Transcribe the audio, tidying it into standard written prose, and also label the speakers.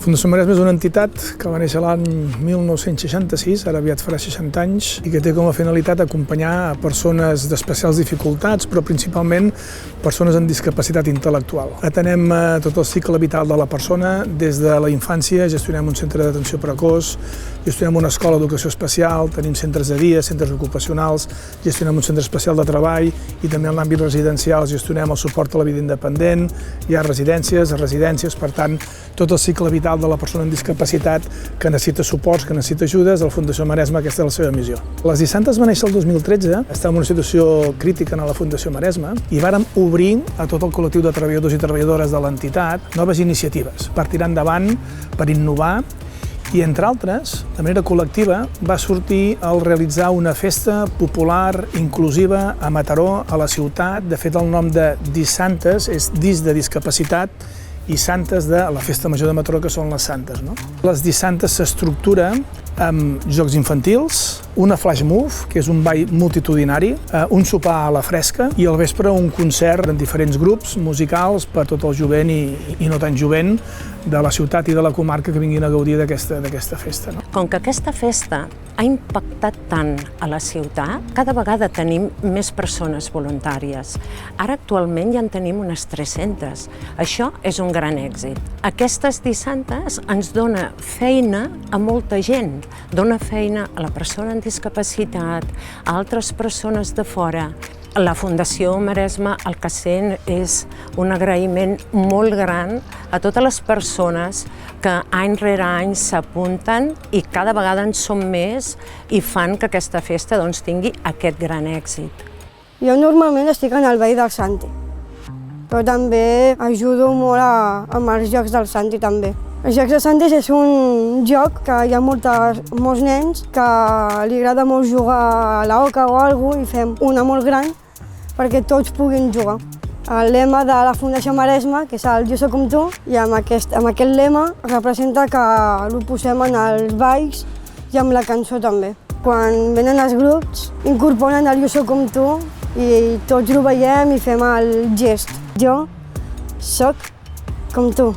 Speaker 1: Fundació Maresma és una entitat que va néixer l'any 1966, ara aviat farà 60 anys, i que té com a finalitat acompanyar persones d'especials dificultats, però principalment persones amb discapacitat intel·lectual. Atenem tot el cicle vital de la persona, des de la infància, gestionem un centre d'atenció precoç, gestionem una escola d'educació especial, tenim centres de dia, centres ocupacionals, gestionem un centre especial de treball i també en l'àmbit residencial gestionem el suport a la vida independent, hi ha residències, per tant, tot el cicle vital de la persona amb discapacitat que necessita suports, que necessita ajudes, la Fundació Maresma aquesta és la seva missió. Les Dissantes va néixer el 2013, estava en una situació crítica a la Fundació Maresma i vàrem obrir a tot el col·lectiu de treballadors i treballadores de l'entitat noves iniciatives per tirar endavant, per innovar i, entre altres, de manera col·lectiva, va sortir el realitzar una festa popular, inclusiva, a Mataró, a la ciutat. De fet, el nom de Dissantes és Dis de discapacitat i Santes de la Festa Major de Mataró, que són les Santes. Les Dissantes s'estructura amb jocs infantils, una flash move, que és un ball multitudinari, un sopar a la fresca i al vespre un concert en diferents grups musicals per tot el jovent i no tan jovent de la ciutat i de la comarca que vinguin a gaudir d'aquesta festa.
Speaker 2: Com que aquesta festa ha impactat tant a la ciutat, cada vegada tenim més persones voluntàries. Ara actualment ja en tenim unes 300. Això és un gran èxit. Aquestes Dissantes ens dona feina a molta gent. Dona feina a la persona amb discapacitat, a altres persones de fora. La Fundació Maresma el que sent és un agraïment molt gran a totes les persones que any rere any s'apunten i cada vegada en som més i fan que aquesta festa tingui aquest gran èxit.
Speaker 3: Jo normalment estic en el Ball del Santi, però també ajudo molt amb els Jocs del Santi també. Els Jocs de Santis és un joc que hi ha molts nens que li agrada molt jugar a l'oca o alguna cosa i fem una molt gran perquè tots puguin jugar. El lema de la Fundació Maresma, que és el Jo soc com tu, i amb aquest lema representa que ho posem en els balls i amb la cançó també. Quan venen els grups incorporen el Jo soc com tu i tots ho veiem i fem el gest. Jo soc com tu.